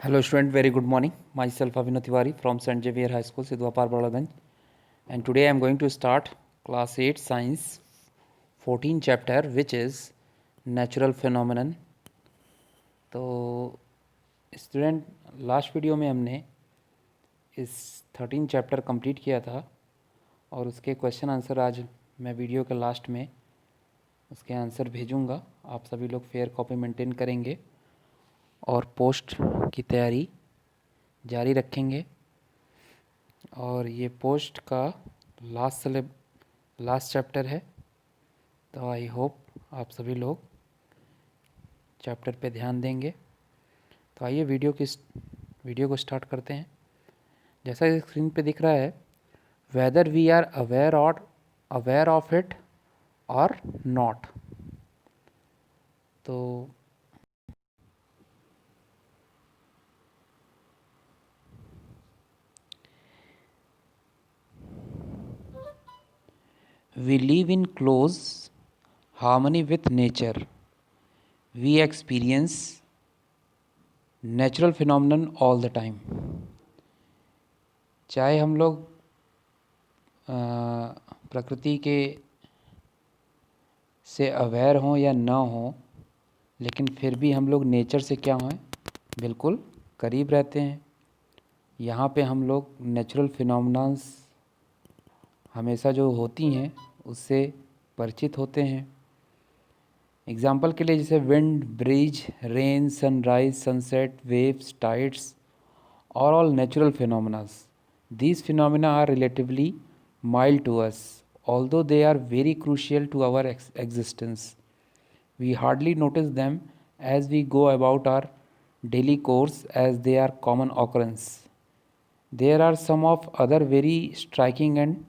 Hello student, very good morning. Myself Avinath Tiwari from St. Xavier High School, Sidwapar, Balaganj. And today I am going to start class 8 science 14 chapter which is natural phenomenon. तो student last video में हमने इस 13 chapter complete किया था और उसके question answer आज मैं वीडियो के लास्ट में उसके आंसर भेजूंगा। आप सभी लोग फेयर कॉपी मेंटेन करेंगे और पोस्ट की तैयारी जारी रखेंगे। और ये पोस्ट का लास्ट चैप्टर है, तो आई होप आप सभी लोग चैप्टर पे ध्यान देंगे। तो आइए वीडियो को स्टार्ट करते हैं। जैसा स्क्रीन पे दिख रहा है, whether we are aware of it और नॉट। तो we live in close harmony with nature. We experience natural phenomenon all the time. चाहे हम लोग प्रकृति के से अवेयर हों या ना हों, लेकिन फिर भी हम लोग नेचर से क्या हों, बिल्कुल करीब रहते हैं। यहाँ पे हम लोग नेचुरल फिनोमेनन्स हमेशा जो होती हैं उससे परिचित होते हैं। एग्जाम्पल के लिए जैसे wind, breeze, rain, sunrise, sunset, waves, tides are all natural phenomena. These phenomena are relatively mild to us, although they are very crucial to our existence. We hardly notice them as we go about our daily course as they are common occurrence. There are some of other very striking and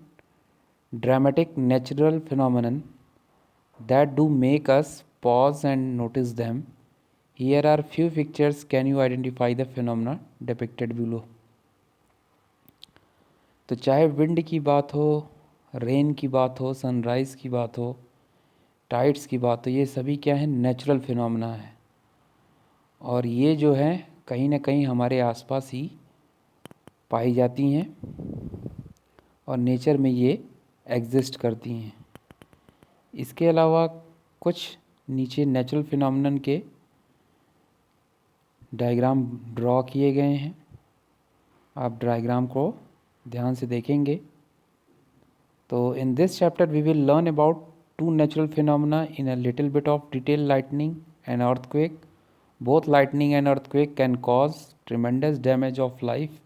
dramatic natural phenomena that do make us pause and notice them. Here are few pictures. Can you identify the phenomena depicted below? तो चाहे wind की बात हो, rain की बात हो, sunrise की बात हो, टाइड्स की बात हो, ये सभी क्या है, नेचुरल फिनोमेना है। और ये जो है कहीं ना कहीं हमारे आसपास ही पाई जाती हैं और नेचर में ये एग्जिस्ट करती हैं। इसके अलावा कुछ नीचे नेचुरल फिनोमेनन के डायग्राम ड्रॉ किए गए हैं। आप डायग्राम को ध्यान से देखेंगे तो in this chapter we will learn about two natural phenomena in a little bit of detail, lightning and earthquake. Both lightning and earthquake can cause tremendous damage of life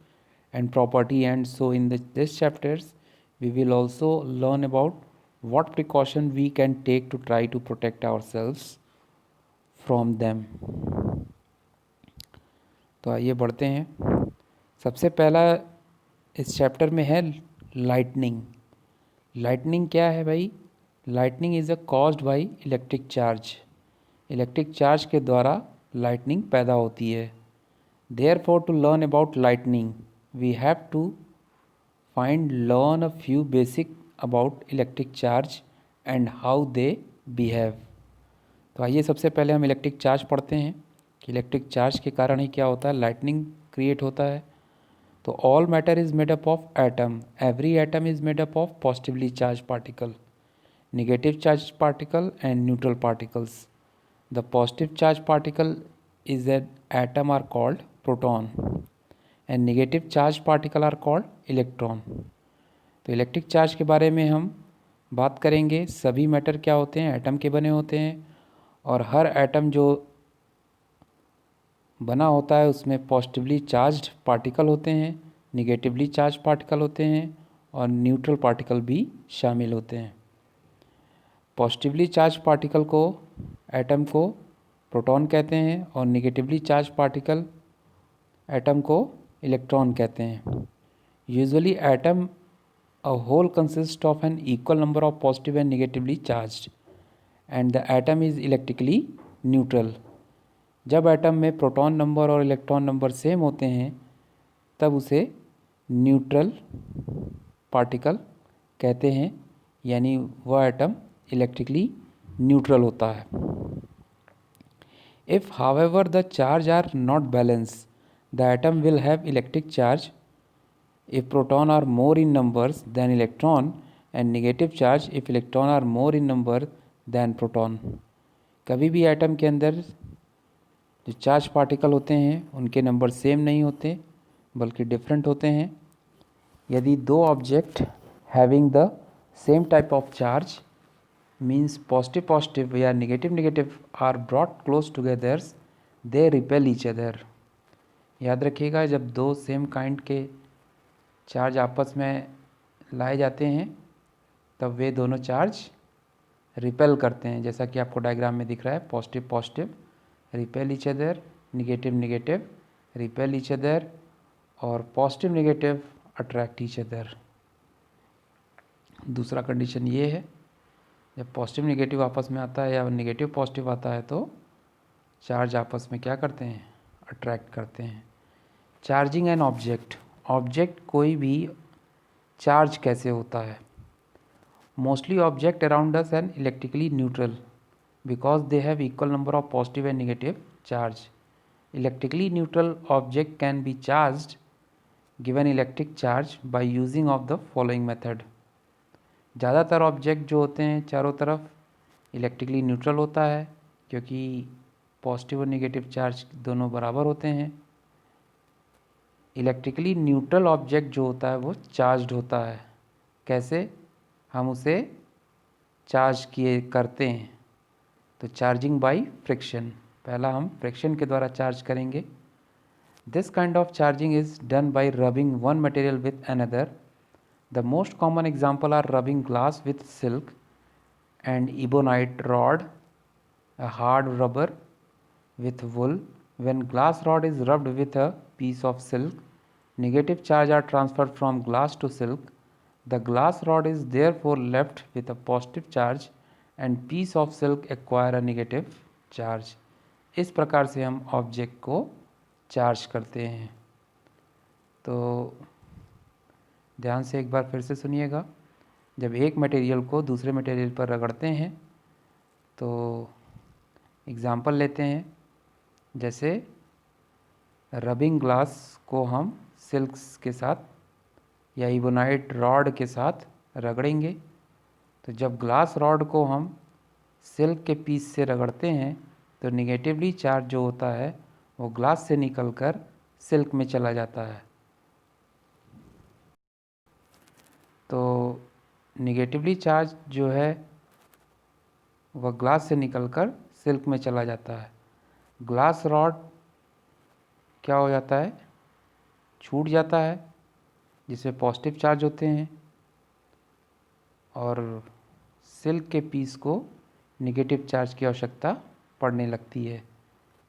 and property, and so in this chapters we will also learn about what precaution we can take to try to protect ourselves from them. तो आइए बढ़ते हैं। सबसे पहला इस chapter में है lightning. Lightning क्या है भाई? Lightning is a caused by electric charge. Electric charge के द्वारा लाइटनिंग पैदा होती है। Therefore to learn about lightning we have to learn a few basic about electric charge and how they behave. तो आइए सबसे पहले हम इलेक्ट्रिक चार्ज पढ़ते हैं कि इलेक्ट्रिक चार्ज के कारण ही क्या होता है, लाइटनिंग क्रिएट होता है। तो all matter is made up of atom. Every atom is made up of positively charge particle, negative charged particle and neutral particles. The positive charged particle is an atom are called proton and negative charged particle are called electron. तो electric charge के बारे में हम बात करेंगे। सभी matter क्या होते हैं, एटम के बने होते हैं और हर एटम जो बना होता है उसमें पॉजिटिवली चार्ज्ड पार्टिकल होते हैं, निगेटिवली चार्ज पार्टिकल होते हैं और न्यूट्रल पार्टिकल भी शामिल होते हैं। पॉजिटिवली चार्ज पार्टिकल को एटम को प्रोटॉन कहते हैं और निगेटिवली चार्ज पार्टिकल एटम को इलेक्ट्रॉन कहते हैं। Usually atom a whole consist of an equal number of positive and negatively charged and the atom is electrically neutral. जब एटम में प्रोटॉन नंबर और इलेक्ट्रॉन नंबर सेम होते हैं तब उसे न्यूट्रल पार्टिकल कहते हैं, यानी वह एटम इलेक्ट्रिकली न्यूट्रल होता है। If however the charge are not balance The atom will have electric charge if proton are more in numbers than electron and negative charge if electron are more in number than proton. कभी भी atom के अंदर जो charge particle होते हैं उनके number same नहीं होते बल्कि डिफरेंट होते हैं. यदि दो object having the same type of charge means positive positive या negative negative are brought close together they repel each other. याद रखिएगा, जब दो सेम काइंड के चार्ज आपस में लाए जाते हैं तब वे दोनों चार्ज रिपेल करते हैं. जैसा कि आपको डायग्राम में दिख रहा है, positive positive repel each other, negative negative repel each other और positive negative attract each other. दूसरा कंडीशन ये है, जब पॉजिटिव नेगेटिव आपस में आता है या नेगेटिव पॉजिटिव आता है तो चार्ज आपस में क्या करते हैं, अट्रैक्ट करते हैं. Charging an object. ऑब्जेक्ट कोई भी चार्ज कैसे होता है. Mostly object around us and electrically neutral because they have equal number of positive and negative charge. Electrically neutral object can be charged given electric charge by using of the following method. ज़्यादातर object जो होते हैं चारों तरफ electrically neutral होता है क्योंकि positive और नेगेटिव चार्ज दोनों बराबर होते हैं. इलेक्ट्रिकली न्यूट्रल ऑब्जेक्ट जो होता है वो चार्ज्ड होता है. कैसे हम उसे चार्ज किए करते हैं, तो चार्जिंग बाय फ्रिक्शन. पहला हम फ्रिक्शन के द्वारा चार्ज करेंगे. This kind of charging is done by rubbing one material with another. The most common example are rubbing glass with silk and ebonite rod, a hard rubber with wool. When glass rod is rubbed with a piece of silk, negative charge are transferred from glass to silk. The glass rod is therefore left with a positive charge and piece of silk acquire a negative charge. इस प्रकार से हम object को charge करते हैं. तो ध्यान से एक बार फिर से सुनिएगा. जब एक मटेरियल को दूसरे मटेरियल पर रगड़ते हैं तो एग्ज़ाम्पल लेते हैं, जैसे रबिंग ग्लास को हम सिल्क के साथ या इबोनाइट रॉड के साथ रगड़ेंगे. तो जब ग्लास रॉड को हम सिल्क के पीस से रगड़ते हैं तो निगेटिवली चार्ज जो होता है वो ग्लास से निकलकर सिल्क में चला जाता है. तो निगेटिवली चार्ज जो है वह ग्लास से निकलकर सिल्क में चला जाता है. ग्लास रॉड क्या हो जाता है, छूट जाता है जिसमें पॉजिटिव चार्ज होते हैं और सिल्क के पीस को नेगेटिव चार्ज की आवश्यकता पड़ने लगती है.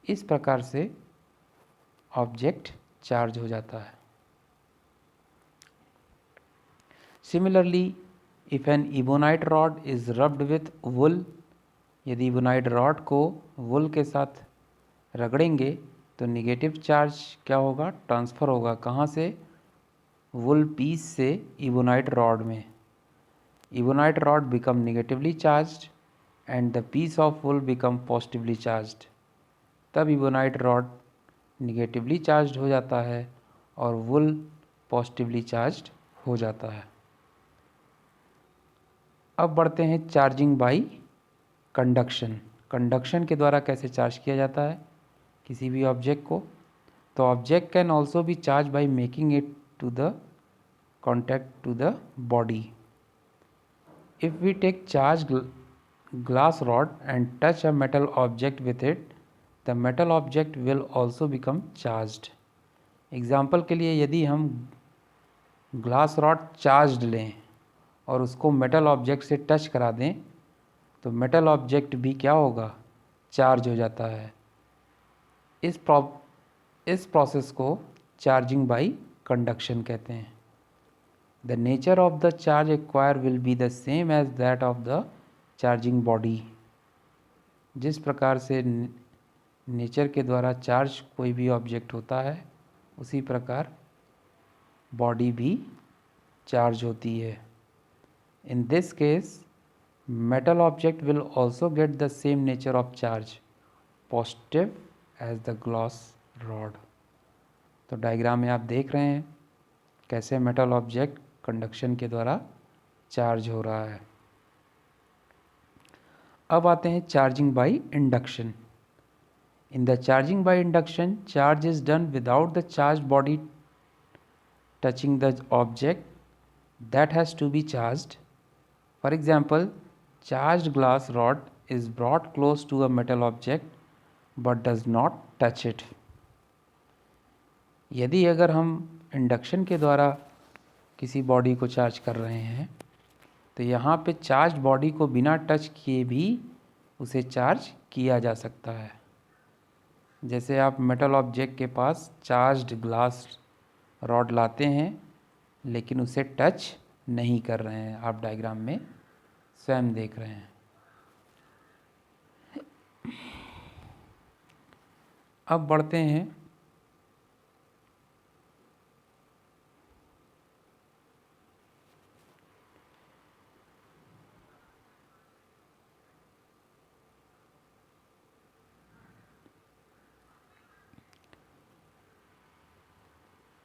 इस प्रकार से ऑब्जेक्ट चार्ज हो जाता है. Similarly if an ebonite rod is rubbed with wool, यदि इबोनाइट रॉड को वुल के साथ रगड़ेंगे तो निगेटिव चार्ज क्या होगा, ट्रांसफ़र होगा. कहाँ से, वुल पीस से इबोनाइट रॉड में. Ebonite rod become negatively charged and the piece of wool become positively charged. तब इबोनाइट रॉड निगेटिवली चार्ज्ड हो जाता है और वुल पॉजिटिवली चार्ज्ड हो जाता है. अब बढ़ते हैं चार्जिंग बाई कंडक्शन. कंडक्शन के द्वारा कैसे चार्ज किया जाता है किसी भी ऑब्जेक्ट को. तो object can also be charge by making it to the contact to the body. If we take charge glass rod and touch a metal object with it, the metal object will also become charged. Example के लिए यदि हम glass rod charged लें और उसको metal object से touch करा दें तो मेटल ऑब्जेक्ट भी क्या होगा, चार्ज हो जाता है. इस प्रोसेस को चार्जिंग बाई कंडक्शन कहते हैं. The nature of the charge acquire will be the same as that of the charging body. जिस प्रकार से नेचर के द्वारा चार्ज कोई भी ऑब्जेक्ट होता है उसी प्रकार बॉडी भी चार्ज होती है. In this case, metal object will also get the same nature of charge, positive as the glass rod. तो डायग्राम में आप देख रहे हैं कैसे मेटल ऑब्जेक्ट कंडक्शन के द्वारा चार्ज हो रहा है। अब आते हैं charging by induction. In the charging by induction, charge is done without the charged body touching the object that has to be charged. For example, charged glass rod is brought close to a metal object but does not touch it. यदि अगर हम induction के द्वारा किसी body को charge कर रहे हैं तो यहाँ पे चार्ज बॉडी को बिना टच किए भी उसे चार्ज किया जा सकता है। जैसे आप मेटल ऑब्जेक्ट के पास चार्ज्ड ग्लास रॉड लाते हैं लेकिन उसे टच नहीं कर रहे हैं, आप डायग्राम में स्वयं देख रहे हैं। अब बढ़ते हैं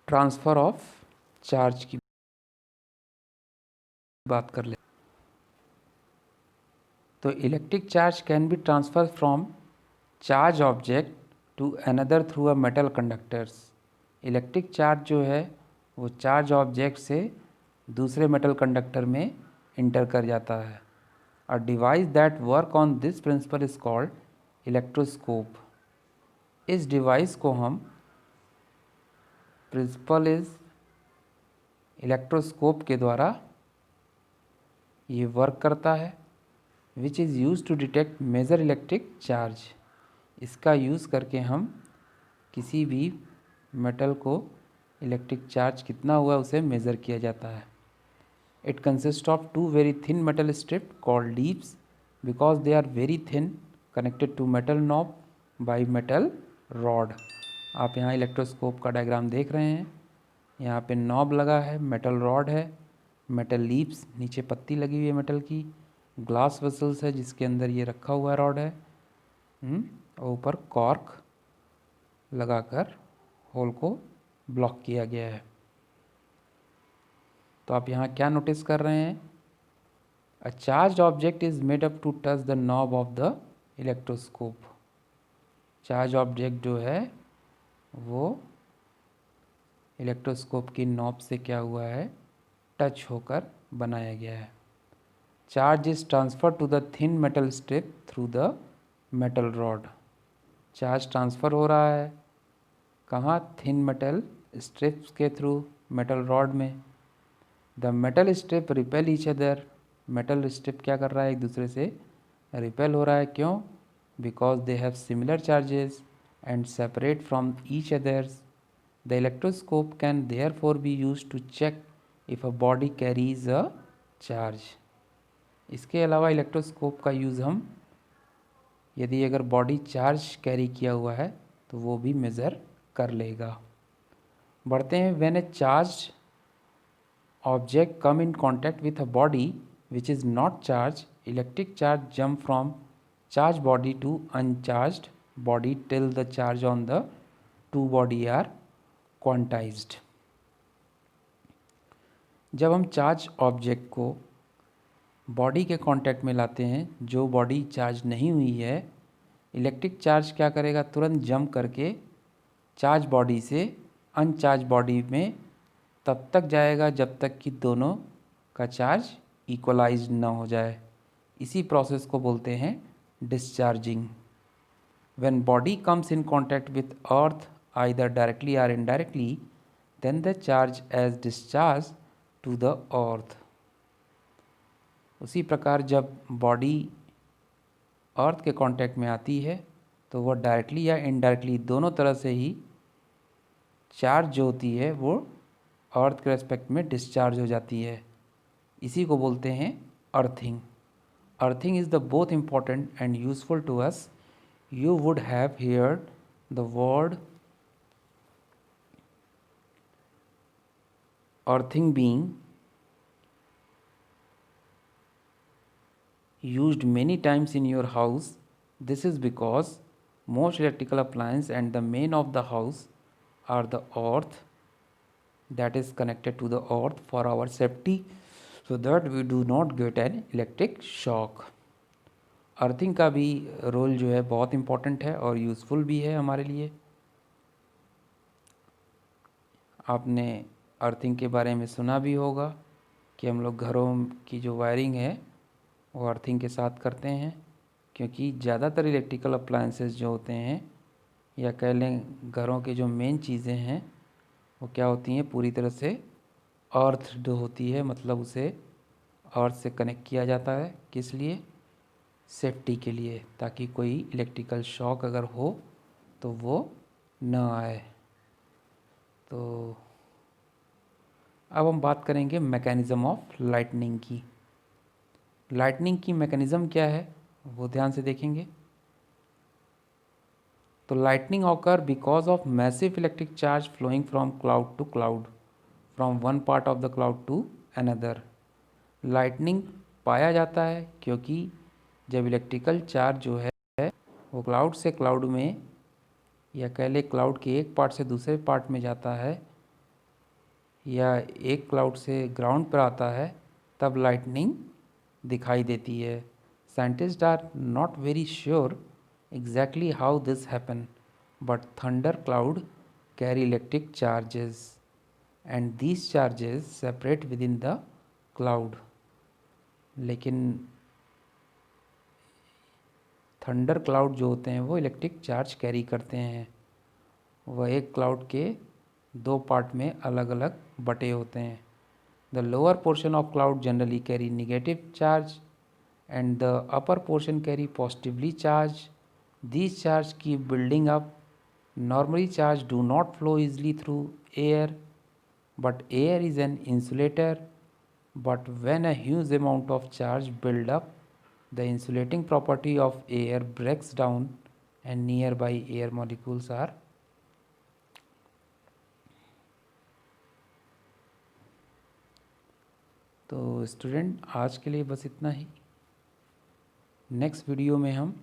ट्रांसफ़र ऑफ चार्ज की बात कर ले। तो electric charge can be transfer from charge object to another through a metal conductors. Electric charge जो है वो चार्ज ऑब्जेक्ट से दूसरे मेटल कंडक्टर में इंटर कर जाता है। A device that work on this principle is called electroscope. इस डिवाइस को हम प्रिंसिपल इज इलेक्ट्रोस्कोप के द्वारा ये वर्क करता है, which is use to detect measure electric charge. इसका यूज़ करके हम किसी भी मेटल को इलेक्ट्रिक चार्ज कितना हुआ उसे मेज़र किया जाता है। It consist of two very thin metal strip called leaves because they are very thin connected to metal knob by metal rod. आप यहाँ इलेक्ट्रोस्कोप का डायग्राम देख रहे हैं। यहाँ पे नॉब लगा है, मेटल रॉड है, मेटल लीव्स नीचे पत्ती लगी हुई है मेटल की, ग्लास वेसल्स है जिसके अंदर ये रखा हुआ रॉड है, और ऊपर कॉर्क लगाकर होल को ब्लॉक किया गया है। तो आप यहाँ क्या नोटिस कर रहे हैं? A charge object is made up to touch the knob of the electroscope. Charge object जो है वो इलेक्ट्रोस्कोप की नॉब से क्या हुआ है? टच होकर बनाया गया है। Charge is transfer to the thin metal strip through the metal rod. Charge transfer हो रहा है कहाँ? थिन मेटल स्ट्रिप्स के थ्रू मेटल रॉड में। The metal strip repel each other. Metal strip क्या कर रहा है? एक दूसरे से रिपेल हो रहा है। क्यों? Because they have similar charges and separate from each others. The electroscope can therefore be used to check if a body carries a charge. इसके अलावा इलेक्ट्रोस्कोप का यूज़ हम यदि अगर बॉडी चार्ज कैरी किया हुआ है तो वो भी मेज़र कर लेगा। बढ़ते हैं। When a charge object come in contact with a body which is not charge, electric charge jump from charge body to uncharged body till the charge on the two body are quantized. जब हम charge object को body के contact में लाते हैं जो body charge नहीं हुई है, इलेक्ट्रिक चार्ज क्या करेगा? तुरंत जंप करके चार्ज बॉडी से अनचार्ज बॉडी में तब तक जाएगा जब तक कि दोनों का चार्ज इक्वलाइज ना हो जाए। इसी प्रोसेस को बोलते हैं discharging. When body comes in contact with earth either directly और indirectly, then the charge is discharge to the earth. उसी प्रकार जब बॉडी अर्थ के कांटेक्ट में आती है तो वह डायरेक्टली या इनडायरेक्टली दोनों तरह से ही चार्ज जो होती है वो अर्थ के रेस्पेक्ट में डिस्चार्ज हो जाती है। इसी को बोलते हैं earthing. Earthing is the both important and useful to us. You would have heard the word earthing being used many times in your house. This is because most electrical appliances and the main of the house are the earth that is connected to the earth for our safety so that we do not get an electric shock. Earthing का भी role जो है बहुत important है और useful भी है हमारे लिए। आपने अर्थिंग के बारे में सुना भी होगा कि हम लोग घरों की जो वायरिंग है वो अर्थिंग के साथ करते हैं, क्योंकि ज़्यादातर इलेक्ट्रिकल अप्लायंसेस जो होते हैं या कह लें घरों के जो मेन चीज़ें हैं वो क्या होती हैं, पूरी तरह से अर्थ होती है, मतलब उसे अर्थ से कनेक्ट किया जाता है। किस लिए? सेफ्टी के लिए, ताकि कोई इलेक्ट्रिकल शॉक अगर हो तो वो न आए। तो अब हम बात करेंगे मैकेनिज़्म ऑफ लाइटनिंग की। लाइटनिंग की मैकेनिज़्म क्या है वो ध्यान से देखेंगे। तो lightning occur because of massive electric charge flowing from cloud to cloud, from one part of the cloud to another. Lightning पाया जाता है क्योंकि जब इलेक्ट्रिकल चार्ज जो है वो क्लाउड से क्लाउड में, या कह ले क्लाउड के एक पार्ट से दूसरे पार्ट में जाता है, या एक क्लाउड से ग्राउंड पर आता है, तब लाइटनिंग दिखाई देती है। Scientist are not very sure exactly how this happen, but thunder cloud carry electric charges and these charges separate within the cloud. लेकिन थंडर क्लाउड जो होते हैं वो इलेक्ट्रिक चार्ज कैरी करते हैं। वह एक क्लाउड के दो पार्ट में अलग अलग बटे होते हैं। The lower portion of cloud generally carry negative charge and the upper portion carry positively charge. These charge keep building up. Normally charge do not flow easily through air, but air is an insulator. But when a huge amount of charge build up, the insulating property of air breaks down and nearby air molecules are तो student आज के लिए बस इतना ही। Next video में हम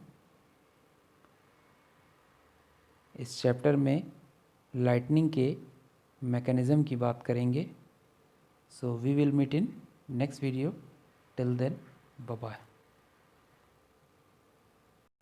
इस chapter में लाइटनिंग के मैकेनिज़्म की बात करेंगे। So we will meet in next video. Till then bye bye.